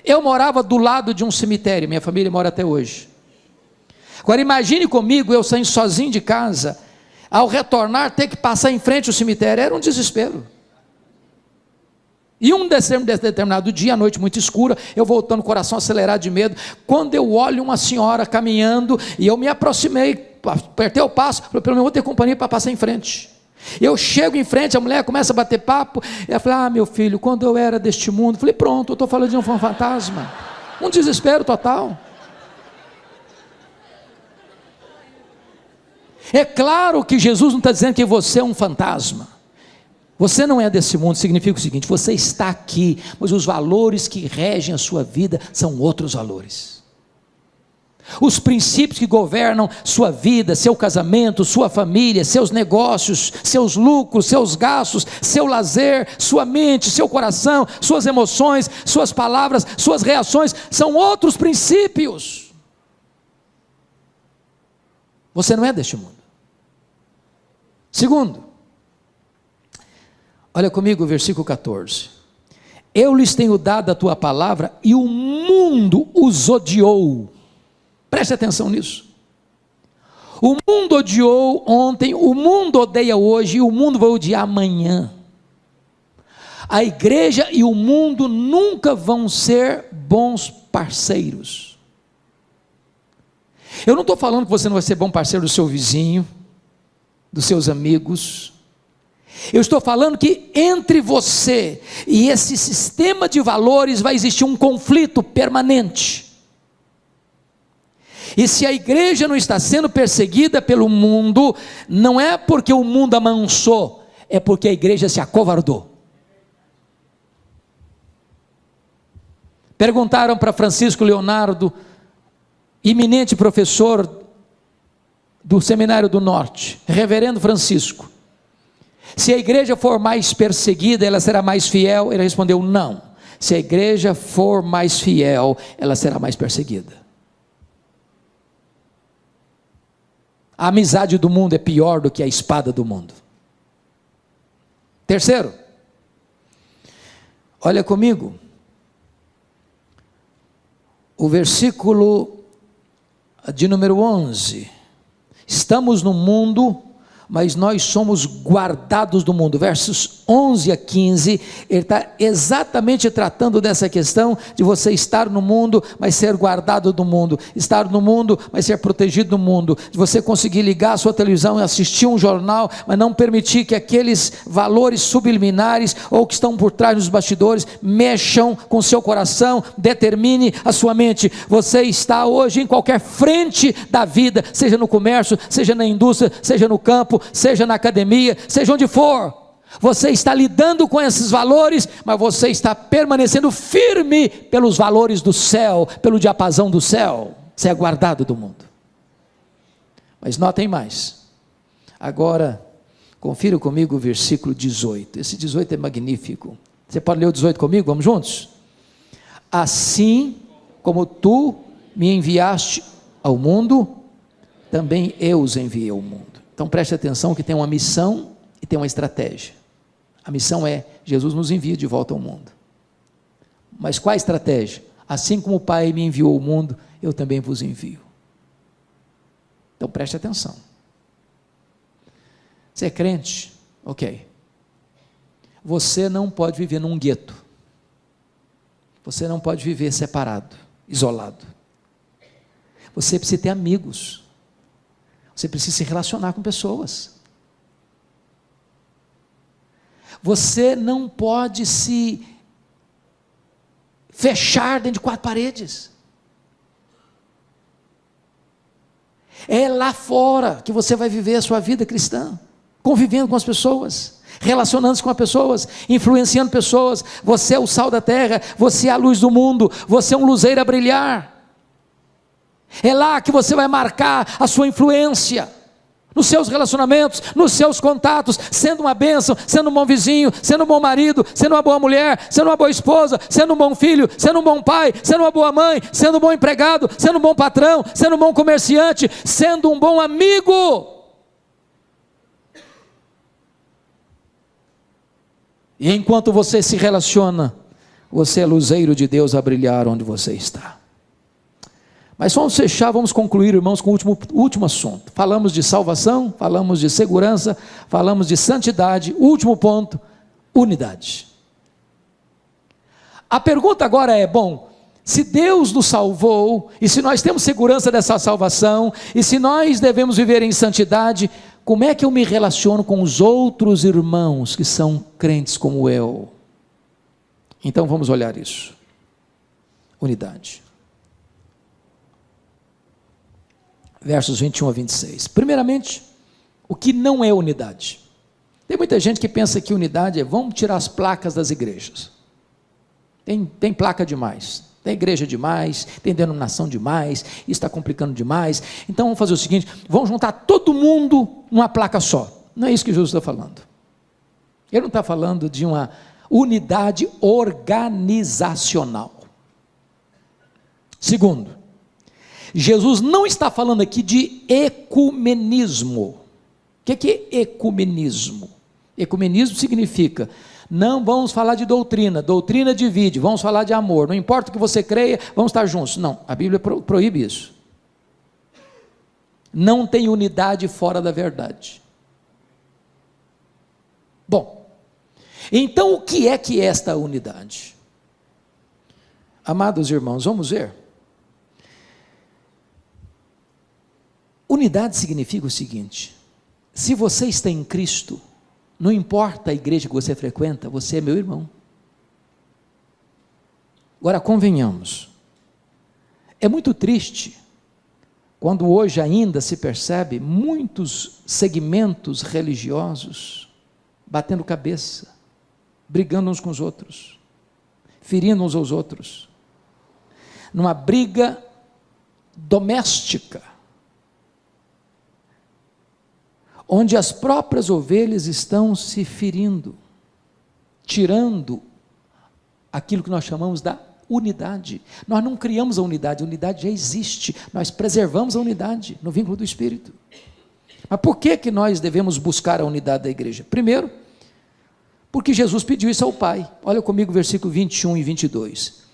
Eu morava do lado de um cemitério, minha família mora até hoje. Agora imagine comigo, eu saindo sozinho de casa, ao retornar ter que passar em frente ao cemitério, era um desespero. E um determinado dia, à noite muito escura, eu voltando, coração acelerado de medo, quando eu olho uma senhora caminhando, e eu me aproximei, apertei o passo, falei, pelo menos vou ter companhia para passar em frente. Eu chego em frente, a mulher começa a bater papo, e ela fala, meu filho, quando eu era deste mundo, falei, pronto, eu estou falando de um fantasma, um desespero total. É claro que Jesus não está dizendo que você é um fantasma. Você não é desse mundo, significa o seguinte, você está aqui, mas os valores que regem a sua vida são outros valores. Os princípios que governam sua vida, seu casamento, sua família, seus negócios, seus lucros, seus gastos, seu lazer, sua mente, seu coração, suas emoções, suas palavras, suas reações, são outros princípios. Você não é deste mundo. Segundo, olha comigo o versículo 14. Eu lhes tenho dado a tua palavra e o mundo os odiou. Preste atenção nisso. O mundo odiou ontem, o mundo odeia hoje e o mundo vai odiar amanhã. A igreja e o mundo nunca vão ser bons parceiros. Eu não estou falando que você não vai ser bom parceiro do seu vizinho, dos seus amigos. Eu estou falando que entre você e esse sistema de valores vai existir um conflito permanente. E se a igreja não está sendo perseguida pelo mundo, não é porque o mundo amansou, é porque a igreja se acovardou. Perguntaram para Francisco Leonardo, eminente professor do Seminário do Norte, reverendo Francisco, se a igreja for mais perseguida, ela será mais fiel? Ele respondeu, não. Se a igreja for mais fiel, ela será mais perseguida. A amizade do mundo é pior do que a espada do mundo. Terceiro, olha comigo, o versículo de número 11, estamos no mundo, mas nós somos guardados do mundo. Versos 11 a 15, ele está exatamente tratando dessa questão de você estar no mundo, mas ser guardado do mundo, estar no mundo, mas ser protegido do mundo, de você conseguir ligar a sua televisão e assistir um jornal, mas não permitir que aqueles valores subliminares, ou que estão por trás dos bastidores, mexam com o seu coração, determine a sua mente. Você está hoje em qualquer frente da vida, seja no comércio, seja na indústria, seja no campo, seja na academia, seja onde for, você está lidando com esses valores, mas você está permanecendo firme pelos valores do céu, pelo diapasão do céu. Você é guardado do mundo. Mas notem mais, agora confira comigo o versículo 18, esse 18 é magnífico. Você pode ler o 18 comigo? Vamos juntos? Assim como tu me enviaste ao mundo, também eu os enviei ao mundo. Então preste atenção que tem uma missão e tem uma estratégia. A missão é, Jesus nos envia de volta ao mundo. Mas qual a estratégia? Assim como o Pai me enviou ao mundo, eu também vos envio. Então preste atenção. Você é crente? Ok. Você não pode viver num gueto. Você não pode viver separado, isolado. Você precisa ter amigos. Você precisa se relacionar com pessoas. Você não pode se fechar dentro de 4 paredes. É lá fora que você vai viver a sua vida cristã, convivendo com as pessoas, relacionando-se com as pessoas, influenciando pessoas. Você é o sal da terra, você é a luz do mundo, você é um luzeiro a brilhar. É lá que você vai marcar a sua influência, nos seus relacionamentos, nos seus contatos, sendo uma bênção, sendo um bom vizinho, sendo um bom marido, sendo uma boa mulher, sendo uma boa esposa, sendo um bom filho, sendo um bom pai, sendo uma boa mãe, sendo um bom empregado, sendo um bom patrão, sendo um bom comerciante, sendo um bom amigo. E enquanto você se relaciona, você é luzeiro de Deus a brilhar onde você está. Mas vamos fechar, vamos concluir, irmãos, com o último assunto. Falamos de salvação, falamos de segurança, falamos de santidade. Último ponto, unidade. A pergunta agora é, bom, se Deus nos salvou, e se nós temos segurança dessa salvação, e se nós devemos viver em santidade, como é que eu me relaciono com os outros irmãos que são crentes como eu? Então vamos olhar isso. Unidade. Versos 21 a 26. Primeiramente, o que não é unidade? Tem muita gente que pensa que unidade é, vamos tirar as placas das igrejas. Tem placa demais, tem igreja demais, tem denominação demais, isso está complicando demais. Então vamos fazer o seguinte, vamos juntar todo mundo numa placa só. Não é isso que Jesus está falando. Ele não está falando de uma unidade organizacional. Segundo, Jesus não está falando aqui de ecumenismo. O que é ecumenismo? Ecumenismo significa, não vamos falar de doutrina, doutrina divide, vamos falar de amor, não importa o que você creia, vamos estar juntos. Não, a Bíblia proíbe isso. Não tem unidade fora da verdade. Bom, então o que é esta unidade? Amados irmãos, vamos ver. Unidade significa o seguinte, se você está em Cristo, não importa a igreja que você frequenta, você é meu irmão. Agora convenhamos, é muito triste, quando hoje ainda se percebe muitos segmentos religiosos, batendo cabeça, brigando uns com os outros, ferindo uns aos outros, numa briga doméstica, onde as próprias ovelhas estão se ferindo, tirando aquilo que nós chamamos da unidade. Nós não criamos a unidade já existe, nós preservamos a unidade no vínculo do Espírito. Mas por que nós devemos buscar a unidade da igreja? Primeiro, porque Jesus pediu isso ao Pai. Olha comigo versículo 21 e 22.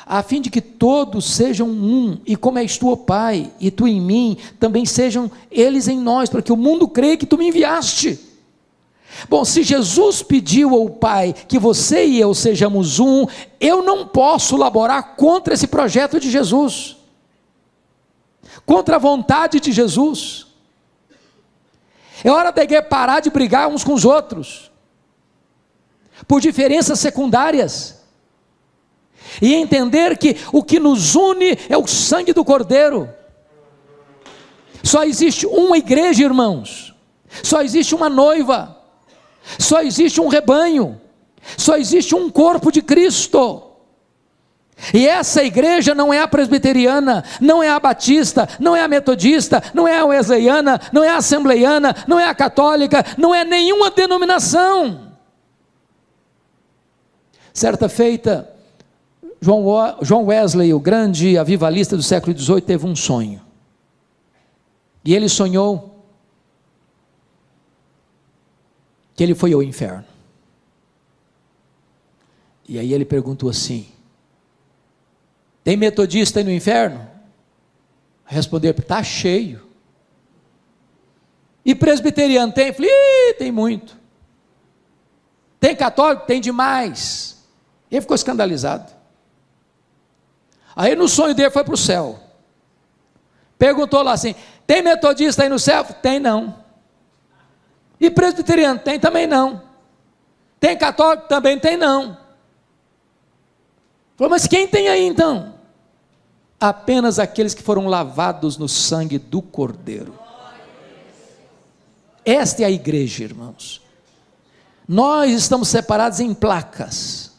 A fim de que todos sejam um, e como és tu, ó Pai, e tu em mim, também sejam eles em nós, para que o mundo creia que tu me enviaste. Bom, se Jesus pediu ao Pai que você e eu sejamos um, eu não posso laborar contra esse projeto de Jesus, contra a vontade de Jesus. É hora da igreja parar de brigar uns com os outros, por diferenças secundárias, e entender que o que nos une é o sangue do Cordeiro. Só existe uma igreja, irmãos, só existe uma noiva, só existe um rebanho, só existe um corpo de Cristo. E essa igreja não é a presbiteriana, não é a batista, não é a metodista, não é a wesleyana, não é a assembleiana, não é a católica, não é nenhuma denominação. Certa feita, John Wesley, o grande avivalista do século XVIII, teve um sonho. E ele sonhou que ele foi ao inferno. E aí ele perguntou assim: tem metodista aí no inferno? Respondeu: está cheio. E presbiteriano tem? Eu falei: tem muito. Tem católico? Tem demais. Ele ficou escandalizado. Aí no sonho dele foi para o céu. Perguntou lá assim: tem metodista aí no céu? Tem não. E presbiteriano? Tem também não. Tem católico? Também tem não. Falou: mas quem tem aí então? Apenas aqueles que foram lavados no sangue do Cordeiro. Esta é a igreja, irmãos. Nós estamos separados em placas,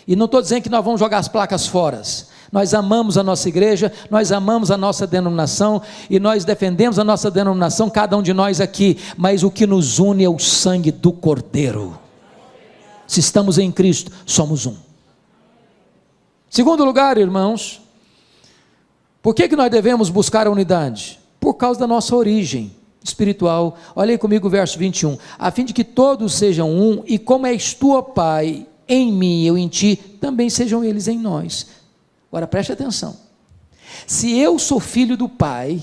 e não estou dizendo que nós vamos jogar as placas fora. Nós amamos a nossa igreja, nós amamos a nossa denominação, e nós defendemos a nossa denominação, cada um de nós aqui, mas o que nos une é o sangue do Cordeiro. Se estamos em Cristo, somos um. Segundo lugar, irmãos, por que nós devemos buscar a unidade? Por causa da nossa origem espiritual. Olha aí comigo o verso 21, a fim de que todos sejam um, e como és tu, ó Pai, em mim e eu em ti, também sejam eles em nós. Agora preste atenção, se eu sou filho do Pai,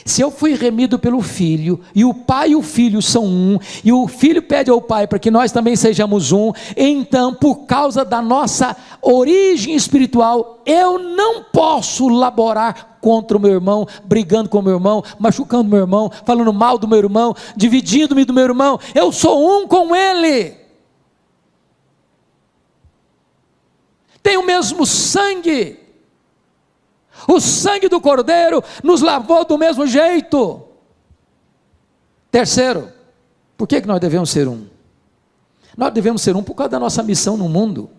se eu fui remido pelo Filho, e o Pai e o Filho são um, e o Filho pede ao Pai para que nós também sejamos um, então por causa da nossa origem espiritual, eu não posso laborar contra o meu irmão, brigando com o meu irmão, machucando o meu irmão, falando mal do meu irmão, dividindo-me do meu irmão. Eu sou um com ele, tenho o mesmo sangue. O sangue do Cordeiro nos lavou do mesmo jeito. Terceiro, por que nós devemos ser um? Nós devemos ser um por causa da nossa missão no mundo.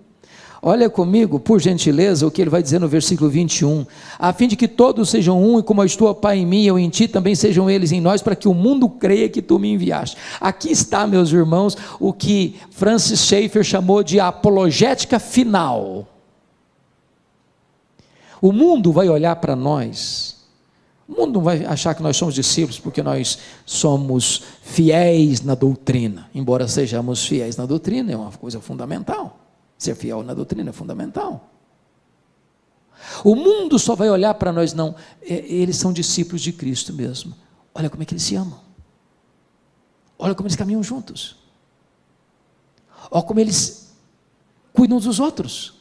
Olha comigo, por gentileza, o que ele vai dizer no versículo 21, a fim de que todos sejam um, e como és tu, ó Pai, em mim e eu em ti, também sejam eles em nós, para que o mundo creia que tu me enviaste. Aqui está, meus irmãos, o que Francis Schaeffer chamou de apologética final. O mundo vai olhar para nós, o mundo não vai achar que nós somos discípulos porque nós somos fiéis na doutrina, embora sejamos fiéis na doutrina, é uma coisa fundamental, ser fiel na doutrina é fundamental. O mundo só vai olhar para nós, não, eles são discípulos de Cristo mesmo, olha como é que eles se amam, olha como eles caminham juntos, olha como eles cuidam dos outros.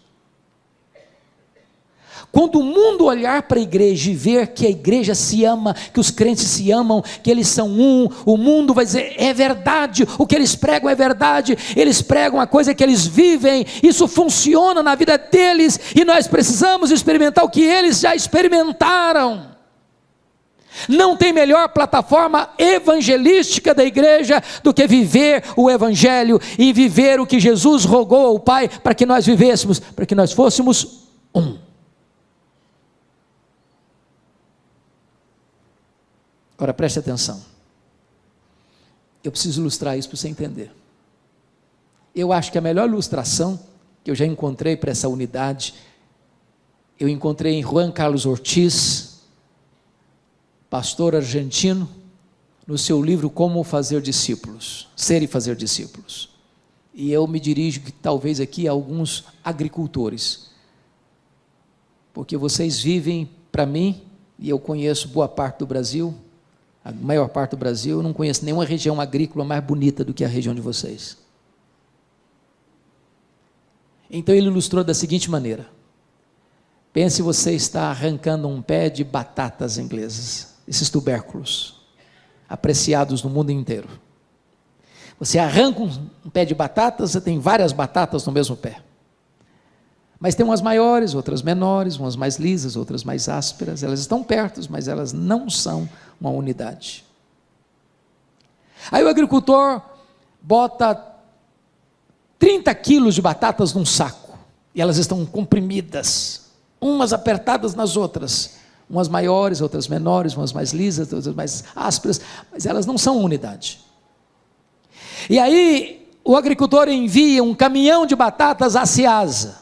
Quando o mundo olhar para a igreja e ver que a igreja se ama, que os crentes se amam, que eles são um, o mundo vai dizer: é verdade, o que eles pregam é verdade, eles pregam a coisa que eles vivem, isso funciona na vida deles, e nós precisamos experimentar o que eles já experimentaram. Não tem melhor plataforma evangelística da igreja do que viver o evangelho, e viver o que Jesus rogou ao Pai para que nós vivêssemos, para que nós fôssemos um. Agora preste atenção, eu preciso ilustrar isso para você entender. Eu acho que a melhor ilustração que eu já encontrei para essa unidade, eu encontrei em Juan Carlos Ortiz, pastor argentino, no seu livro Como Fazer Discípulos, Ser e Fazer Discípulos. E eu me dirijo talvez aqui a alguns agricultores, porque vocês vivem, para mim, e eu conheço boa parte do Brasil, a maior parte do Brasil, eu não conheço nenhuma região agrícola mais bonita do que a região de vocês. Então ele ilustrou da seguinte maneira: pense, você está arrancando um pé de batatas inglesas, esses tubérculos, apreciados no mundo inteiro. Você arranca um pé de batatas, você tem várias batatas no mesmo pé. Mas tem umas maiores, outras menores, umas mais lisas, outras mais ásperas, elas estão perto, mas elas não são uma unidade. Aí o agricultor bota 30 quilos de batatas num saco, e elas estão comprimidas, umas apertadas nas outras, umas maiores, outras menores, umas mais lisas, outras mais ásperas, mas elas não são unidade. E aí o agricultor envia um caminhão de batatas à Ceasa,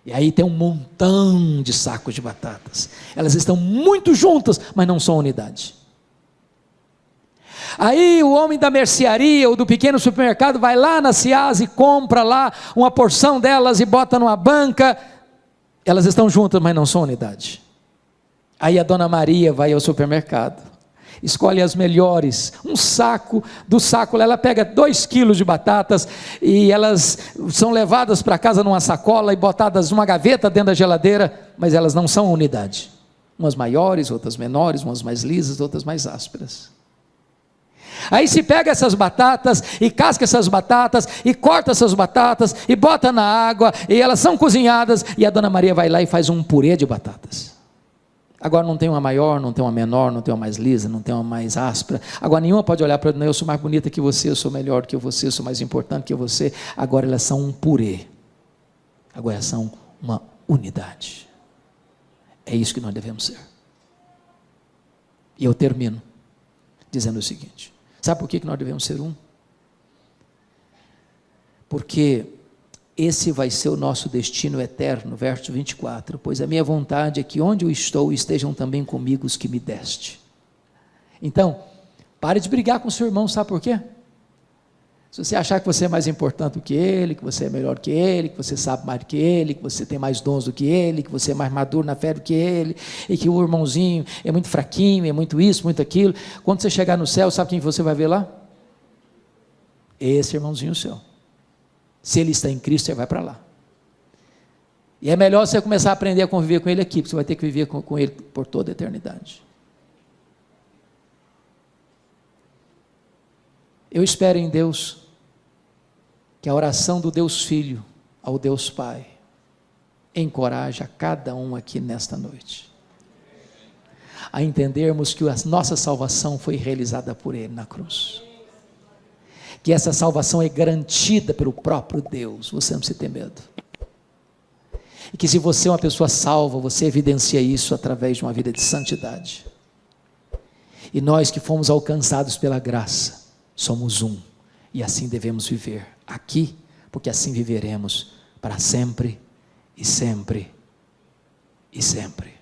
e aí tem um montão de sacos de batatas, elas estão muito juntas, mas não são unidade. Aí o homem da mercearia ou do pequeno supermercado vai lá na Ceasa e compra lá uma porção delas e bota numa banca, elas estão juntas, mas não são unidade. Aí a dona Maria vai ao supermercado, escolhe as melhores, um saco, do saco ela pega 2 quilos de batatas, e elas são levadas para casa numa sacola e botadas numa gaveta dentro da geladeira, mas elas não são unidade, umas maiores, outras menores, umas mais lisas, outras mais ásperas. Aí se pega essas batatas, e casca essas batatas, e corta essas batatas, e bota na água, e elas são cozinhadas, e a dona Maria vai lá e faz um purê de batatas. Agora não tem uma maior, não tem uma menor, não tem uma mais lisa, não tem uma mais áspera. Agora nenhuma pode olhar para ela: eu sou mais bonita que você, eu sou melhor que você, eu sou mais importante que você. Agora elas são um purê. Agora elas são uma unidade. É isso que nós devemos ser. E eu termino dizendo o seguinte: sabe por que nós devemos ser um? Porque esse vai ser o nosso destino eterno, verso 24, pois a minha vontade é que onde eu estou estejam também comigo os que me deste. Então, pare de brigar com o seu irmão, sabe por quê? Se você achar que você é mais importante do que ele, que você é melhor que ele, que você sabe mais do que ele, que você tem mais dons do que ele, que você é mais maduro na fé do que ele, e que o irmãozinho é muito fraquinho, é muito isso, muito aquilo, quando você chegar no céu, sabe quem você vai ver lá? Esse irmãozinho seu. Se ele está em Cristo, você vai para lá. E é melhor você começar a aprender a conviver com ele aqui, porque você vai ter que viver com ele por toda a eternidade. Eu espero em Deus que a oração do Deus Filho ao Deus Pai encoraje a cada um aqui nesta noite a entendermos que a nossa salvação foi realizada por Ele na cruz, que essa salvação é garantida pelo próprio Deus, você não precisa ter medo, e que se você é uma pessoa salva, você evidencia isso através de uma vida de santidade, e nós que fomos alcançados pela graça, somos um, e assim devemos viver aqui, porque assim viveremos para sempre, e sempre, e sempre.